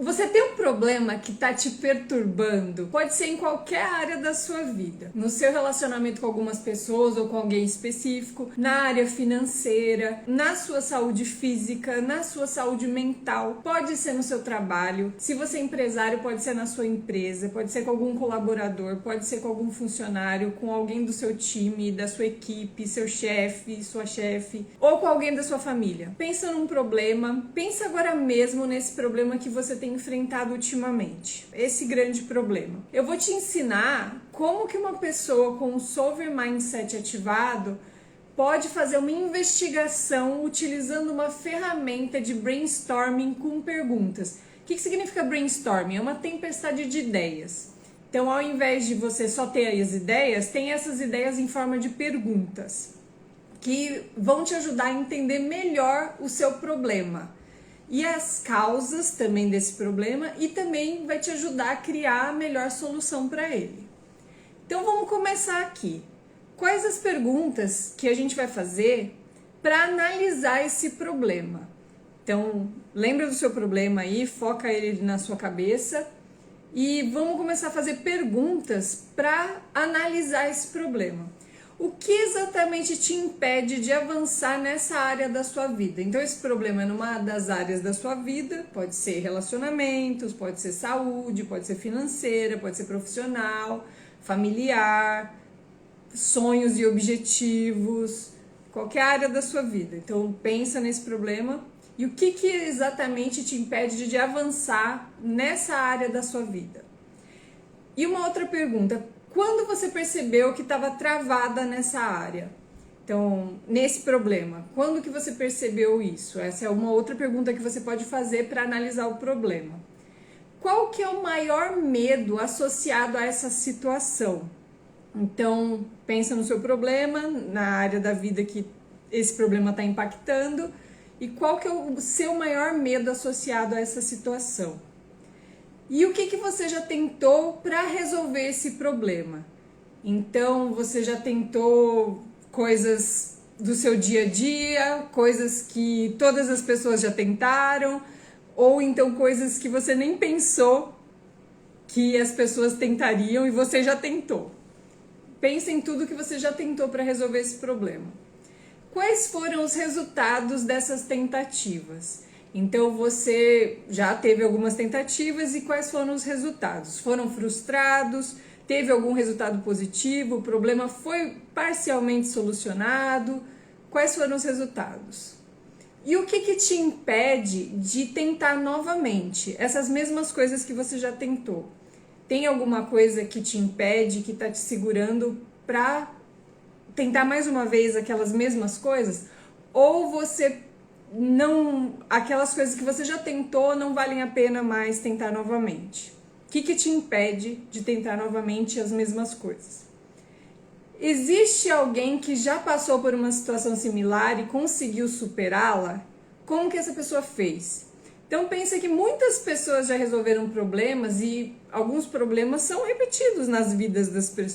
Você tem um problema que está te perturbando? Pode ser em qualquer área da sua vida. No seu relacionamento com algumas pessoas ou com alguém específico, na área financeira, na sua saúde física, na sua saúde mental. Pode ser no seu trabalho. Se você é empresário, pode ser na sua empresa, pode ser com algum colaborador, pode ser com algum funcionário, com alguém do seu time, da sua equipe, seu chefe, sua chefe, ou com alguém da sua família. Pensa num problema, pensa agora mesmo nesse problema que você tem enfrentado ultimamente, esse grande problema. Eu vou te ensinar como que uma pessoa com um Solver Mindset ativado pode fazer uma investigação utilizando uma ferramenta de brainstorming com perguntas. O que significa brainstorming? É uma tempestade de ideias. Então, ao invés de você só ter as ideias, tem essas ideias em forma de perguntas que vão te ajudar a entender melhor o seu problema e as causas também desse problema, e também vai te ajudar a criar a melhor solução para ele. Então vamos começar aqui. Quais as perguntas que a gente vai fazer para analisar esse problema? Então lembra do seu problema aí, foca ele na sua cabeça e vamos começar a fazer perguntas para analisar esse problema. O que exatamente te impede de avançar nessa área da sua vida? Então, esse problema é numa das áreas da sua vida, pode ser relacionamentos, pode ser saúde, pode ser financeira, pode ser profissional, familiar, sonhos e objetivos, qualquer área da sua vida. Então, pensa nesse problema e o que exatamente te impede de avançar nessa área da sua vida. E uma outra pergunta: quando você percebeu que estava travada nessa área? Então, nesse problema, quando que você percebeu isso? Essa é uma outra pergunta que você pode fazer para analisar o problema. Qual que é o maior medo associado a essa situação? Então, pensa no seu problema, na área da vida que esse problema está impactando, e qual que é o seu maior medo associado a essa situação? E o que você já tentou para resolver esse problema? Então, você já tentou coisas do seu dia a dia, coisas que todas as pessoas já tentaram, ou então coisas que você nem pensou que as pessoas tentariam e você já tentou. Pense em tudo que você já tentou para resolver esse problema. Quais foram os resultados dessas tentativas? Então você já teve algumas tentativas e quais foram os resultados? Foram frustrados? Teve algum resultado positivo? O problema foi parcialmente solucionado? Quais foram os resultados? E o que te impede de tentar novamente essas mesmas coisas que você já tentou? Tem alguma coisa que te impede, que está te segurando para tentar mais uma vez aquelas mesmas coisas? Ou você não, aquelas coisas que você já tentou não valem a pena mais tentar novamente? O que te impede de tentar novamente as mesmas coisas? Existe alguém que já passou por uma situação similar e conseguiu superá-la? Como que essa pessoa fez? Então pensa que muitas pessoas já resolveram problemas e alguns problemas são repetidos nas vidas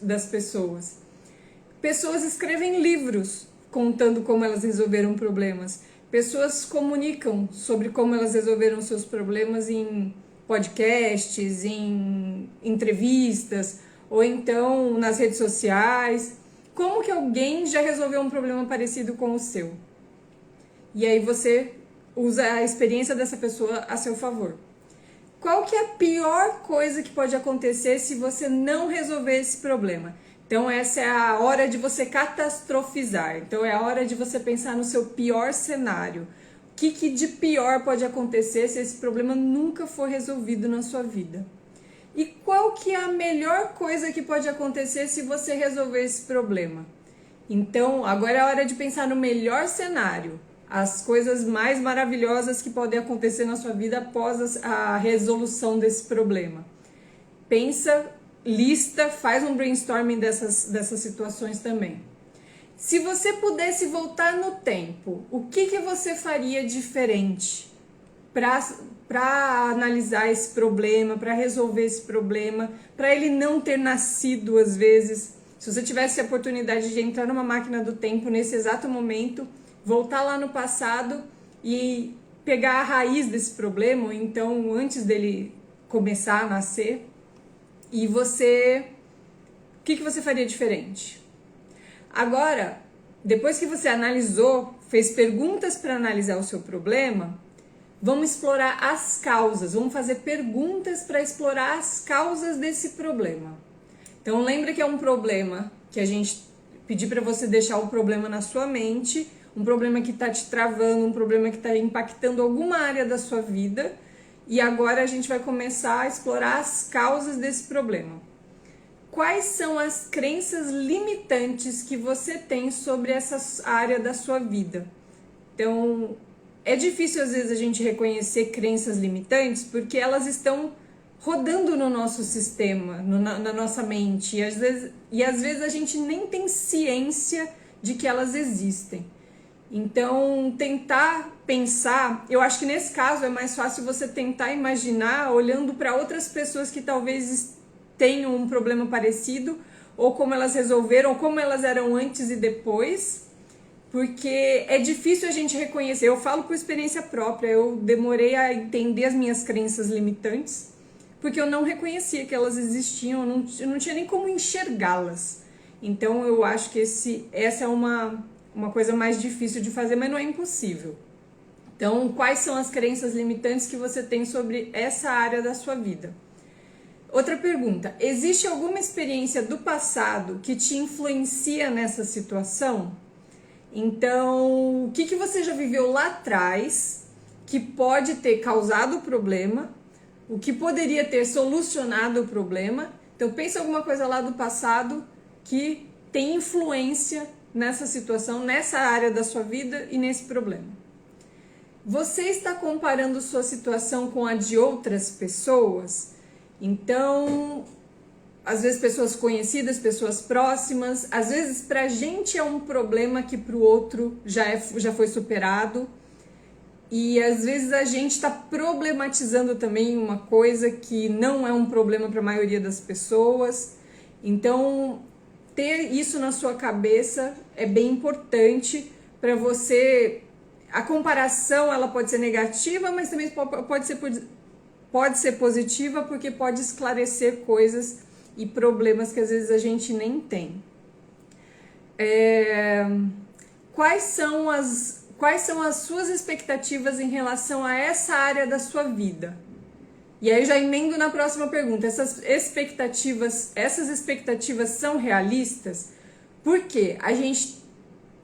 das pessoas. Pessoas escrevem livros contando como elas resolveram problemas. Pessoas comunicam sobre como elas resolveram seus problemas em podcasts, em entrevistas, ou então nas redes sociais. Como que alguém já resolveu um problema parecido com o seu? E aí você usa a experiência dessa pessoa a seu favor. Qual que é a pior coisa que pode acontecer se você não resolver esse problema? Então essa é a hora de você catastrofizar. Então é a hora de você pensar no seu pior cenário. O que de pior pode acontecer se esse problema nunca for resolvido na sua vida? E qual que é a melhor coisa que pode acontecer se você resolver esse problema? Então agora é a hora de pensar no melhor cenário. As coisas mais maravilhosas que podem acontecer na sua vida após a resolução desse problema. Pensa, lista, faz um brainstorming dessas situações também. Se você pudesse voltar no tempo, o que você faria diferente para analisar esse problema, para resolver esse problema, para ele não ter nascido às vezes? Se você tivesse a oportunidade de entrar numa máquina do tempo nesse exato momento, voltar lá no passado e pegar a raiz desse problema, ou então antes dele começar a nascer, e você... O que você faria diferente? Agora, depois que você analisou, fez perguntas para analisar o seu problema, vamos explorar as causas, vamos fazer perguntas para explorar as causas desse problema. Então lembra que é um problema que a gente pediu para você deixar o problema na sua mente, um problema que está te travando, um problema que está impactando alguma área da sua vida, e agora a gente vai começar a explorar as causas desse problema. Quais são as crenças limitantes que você tem sobre essa área da sua vida? Então, é difícil às vezes a gente reconhecer crenças limitantes porque elas estão rodando no nosso sistema, na nossa mente, e às vezes a gente nem tem ciência de que elas existem. Então, tentar pensar, eu acho que nesse caso é mais fácil você tentar imaginar olhando para outras pessoas que talvez tenham um problema parecido, ou como elas resolveram, ou como elas eram antes e depois, porque é difícil a gente reconhecer. Eu falo por experiência própria, eu demorei a entender as minhas crenças limitantes, porque eu não reconhecia que elas existiam, eu não tinha nem como enxergá-las. Então eu acho que essa é uma coisa mais difícil de fazer, mas não é impossível. Então, quais são as crenças limitantes que você tem sobre essa área da sua vida? Outra pergunta, existe alguma experiência do passado que te influencia nessa situação? Então, o que você já viveu lá atrás que pode ter causado o problema, o que poderia ter solucionado o problema? Então, pensa alguma coisa lá do passado que tem influência nessa situação, nessa área da sua vida e nesse problema. Você está comparando sua situação com a de outras pessoas? Então, às vezes pessoas conhecidas, pessoas próximas, às vezes pra gente é um problema que pro outro já foi superado, e às vezes a gente está problematizando também uma coisa que não é um problema para a maioria das pessoas. Então, ter isso na sua cabeça é bem importante para você. A comparação ela pode ser negativa, mas também pode ser positiva, porque pode esclarecer coisas e problemas que às vezes a gente nem tem. Quais são as suas expectativas em relação a essa área da sua vida? E aí eu já emendo na próxima pergunta. Essas expectativas são realistas? Porque a gente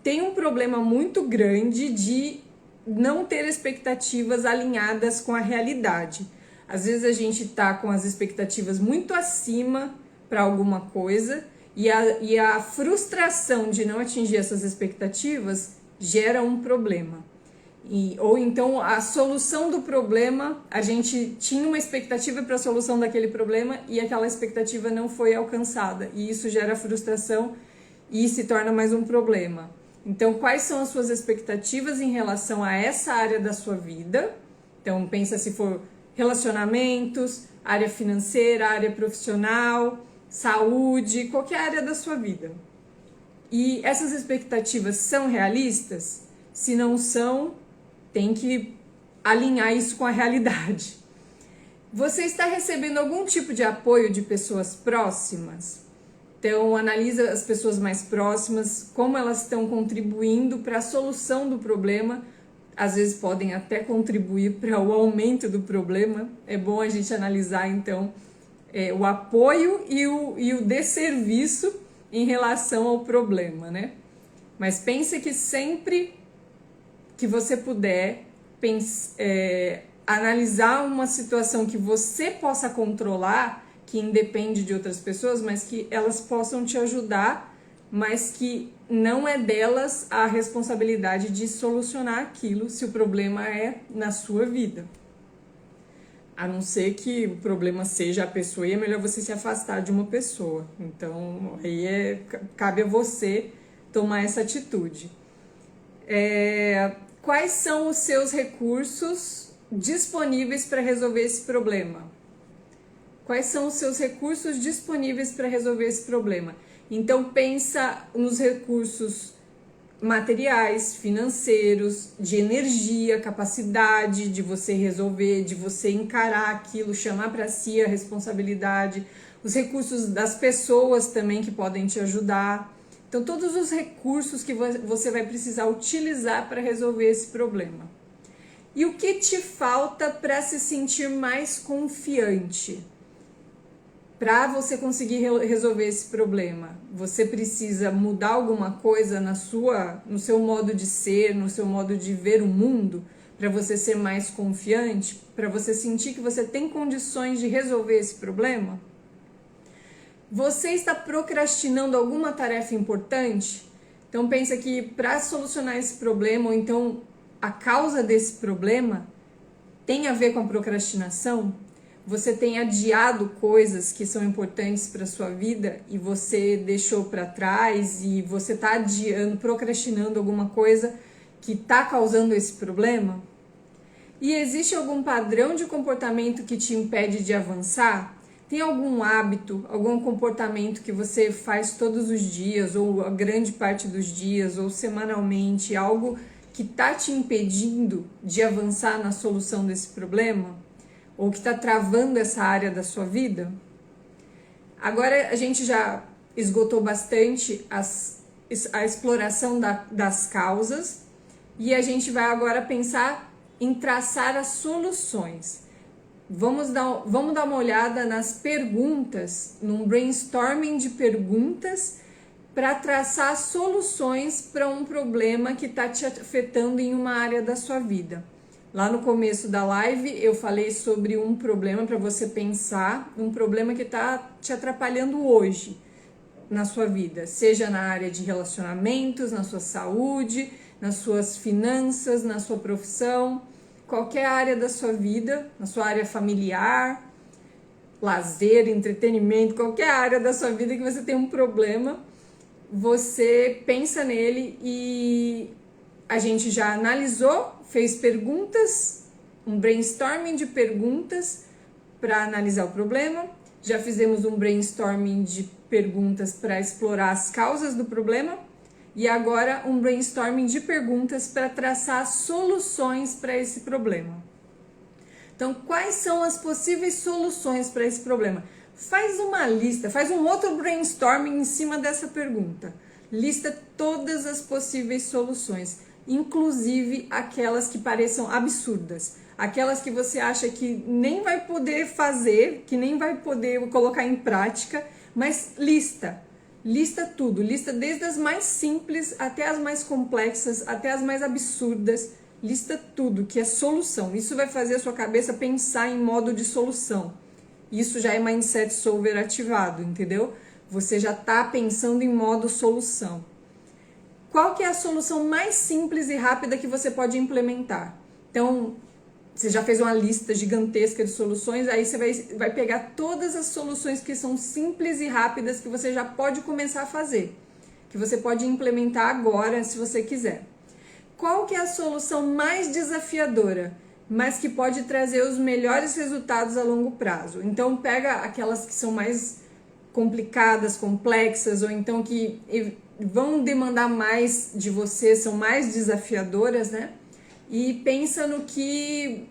tem um problema muito grande de não ter expectativas alinhadas com a realidade. Às vezes a gente tá com as expectativas muito acima para alguma coisa e a frustração de não atingir essas expectativas gera um problema. Ou então a solução do problema, a gente tinha uma expectativa para a solução daquele problema e aquela expectativa não foi alcançada. E isso gera frustração e se torna mais um problema. Então, quais são as suas expectativas em relação a essa área da sua vida? Então, pensa se for relacionamentos, área financeira, área profissional, saúde, qualquer área da sua vida. E essas expectativas são realistas? Se não são, tem que alinhar isso com a realidade. Você está recebendo algum tipo de apoio de pessoas próximas? Então, analisa as pessoas mais próximas, como elas estão contribuindo para a solução do problema. Às vezes podem até contribuir para o aumento do problema. É bom a gente analisar, então, o apoio e o desserviço em relação ao problema, né? Mas pense que sempre que você puder analisar uma situação que você possa controlar, que independe de outras pessoas, mas que elas possam te ajudar, mas que não é delas a responsabilidade de solucionar aquilo se o problema é na sua vida. A não ser que o problema seja a pessoa, e é melhor você se afastar de uma pessoa. Então, aí cabe a você tomar essa atitude. Quais são os seus recursos disponíveis para resolver esse problema? Quais são os seus recursos disponíveis para resolver esse problema? Então, pensa nos recursos materiais, financeiros, de energia, capacidade de você resolver, de você encarar aquilo, chamar para si a responsabilidade, os recursos das pessoas também que podem te ajudar. Então, todos os recursos que você vai precisar utilizar para resolver esse problema. E o que te falta para se sentir mais confiante? Para você conseguir resolver esse problema, você precisa mudar alguma coisa no seu modo de ser, no seu modo de ver o mundo, para você ser mais confiante, para você sentir que você tem condições de resolver esse problema? Você está procrastinando alguma tarefa importante? Então pensa que para solucionar esse problema, ou então a causa desse problema tem a ver com a procrastinação? Você tem adiado coisas que são importantes para sua vida e você deixou para trás e você está adiando, procrastinando alguma coisa que está causando esse problema? E existe algum padrão de comportamento que te impede de avançar? Tem algum hábito, algum comportamento que você faz todos os dias, ou a grande parte dos dias, ou semanalmente, algo que está te impedindo de avançar na solução desse problema? Ou que está travando essa área da sua vida? Agora a gente já esgotou bastante a exploração das causas e a gente vai agora pensar em traçar as soluções. Vamos dar uma olhada nas perguntas, num brainstorming de perguntas para traçar soluções para um problema que está te afetando em uma área da sua vida. Lá no começo da live eu falei sobre um problema para você pensar, um problema que está te atrapalhando hoje na sua vida, seja na área de relacionamentos, na sua saúde, nas suas finanças, na sua profissão, qualquer área da sua vida, na sua área familiar, lazer, entretenimento, qualquer área da sua vida que você tem um problema, você pensa nele e a gente já analisou, fez perguntas, um brainstorming de perguntas para analisar o problema, já fizemos um brainstorming de perguntas para explorar as causas do problema e agora um brainstorming de perguntas para traçar soluções para esse problema. Então, quais são as possíveis soluções para esse problema? Faz uma lista, faz um outro brainstorming em cima dessa pergunta. Lista todas as possíveis soluções, inclusive aquelas que pareçam absurdas, aquelas que você acha que nem vai poder fazer, que nem vai poder colocar em prática, mas lista tudo, lista desde as mais simples até as mais complexas, até as mais absurdas, lista tudo que é solução. Isso vai fazer a sua cabeça pensar em modo de solução. Isso já é Mindset Solver ativado, entendeu? Você já está pensando em modo solução. Qual que é a solução mais simples e rápida que você pode implementar? Então, você já fez uma lista gigantesca de soluções, aí você vai pegar todas as soluções que são simples e rápidas que você já pode começar a fazer, que você pode implementar agora, se você quiser. Qual que é a solução mais desafiadora, mas que pode trazer os melhores resultados a longo prazo? Então, pega aquelas que são mais complicadas, complexas, ou então que vão demandar mais de você, são mais desafiadoras, né? E pensa no que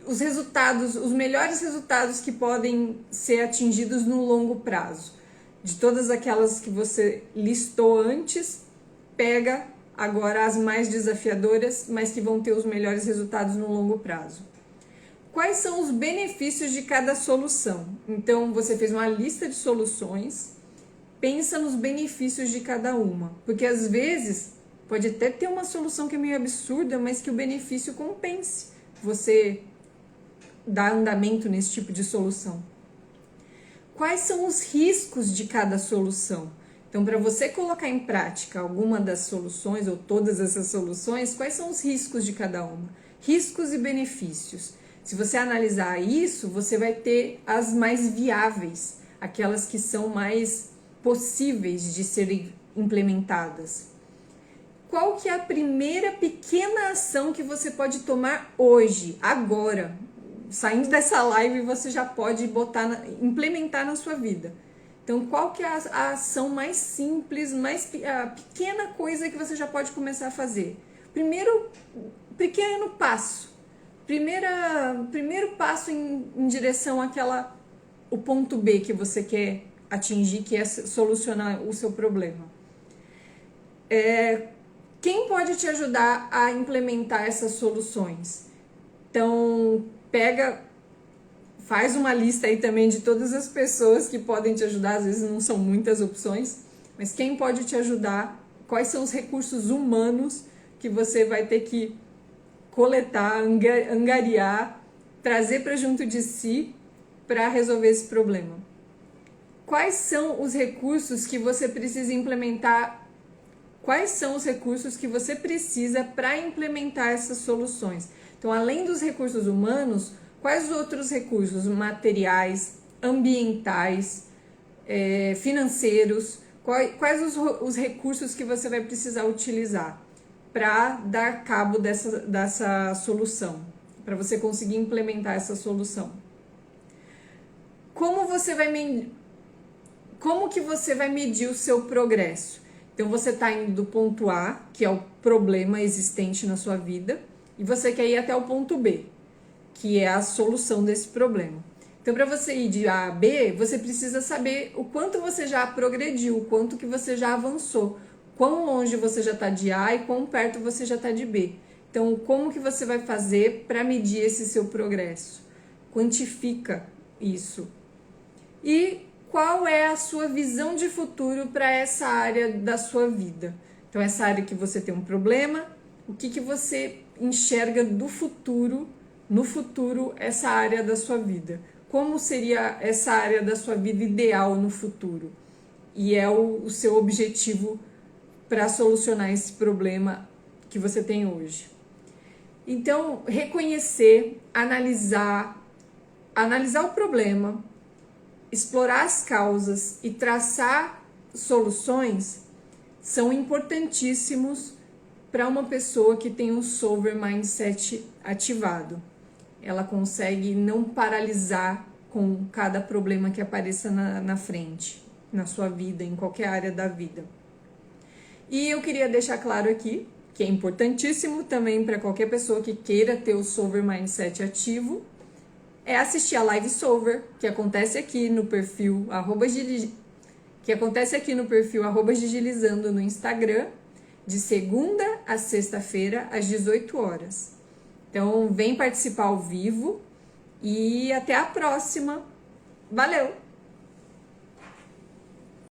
os resultados, os melhores resultados que podem ser atingidos no longo prazo. De todas aquelas que você listou antes, pega agora as mais desafiadoras, mas que vão ter os melhores resultados no longo prazo. Quais são os benefícios de cada solução? Então, você fez uma lista de soluções, pensa nos benefícios de cada uma, porque às vezes pode até ter uma solução que é meio absurda, mas que o benefício compense você dar andamento nesse tipo de solução. Quais são os riscos de cada solução? Então, para você colocar em prática alguma das soluções ou todas essas soluções, quais são os riscos de cada uma? Riscos e benefícios. Se você analisar isso, você vai ter as mais viáveis, aquelas que são mais possíveis de serem implementadas. Qual que é a primeira pequena ação que você pode tomar hoje, agora? Saindo dessa live, você já pode implementar na sua vida. Então, qual que é a ação mais simples, a pequena coisa que você já pode começar a fazer? Primeiro, pequeno passo. Primeiro passo em direção o ponto B que você quer atingir, que é solucionar o seu problema. Quem pode te ajudar a implementar essas soluções? Então, faz uma lista aí também de todas as pessoas que podem te ajudar, às vezes não são muitas opções, mas quem pode te ajudar? Quais são os recursos humanos que você vai ter que coletar, angariar, trazer para junto de si para resolver esse problema? Quais são os recursos que você precisa implementar? Quais são os recursos que você precisa para implementar essas soluções? Então, além dos recursos humanos, quais outros recursos materiais, ambientais, financeiros, quais os recursos que você vai precisar utilizar para dar cabo dessa solução, para você conseguir implementar essa solução? Como que você vai medir o seu progresso? Então, você está indo do ponto A, que é o problema existente na sua vida, e você quer ir até o ponto B, que é a solução desse problema. Então, para você ir de A a B, você precisa saber o quanto você já progrediu, o quanto que você já avançou, quão longe você já está de A e quão perto você já está de B. Então, como que você vai fazer para medir esse seu progresso? Quantifica isso. E qual é a sua visão de futuro para essa área da sua vida? Então, essa área que você tem um problema, o que você enxerga do futuro, no futuro, essa área da sua vida? Como seria essa área da sua vida ideal no futuro? E é o seu objetivo para solucionar esse problema que você tem hoje. Então, reconhecer, analisar o problema, explorar as causas e traçar soluções são importantíssimos para uma pessoa que tem um solver mindset ativado. Ela consegue não paralisar com cada problema que apareça na frente, na sua vida, em qualquer área da vida. E eu queria deixar claro aqui que é importantíssimo também para qualquer pessoa que queira ter o solver mindset ativo, é assistir a live solver, que acontece aqui no perfil @Gigilizando no Instagram, de segunda a sexta-feira, às 18 horas. Então, vem participar ao vivo e até a próxima. Valeu!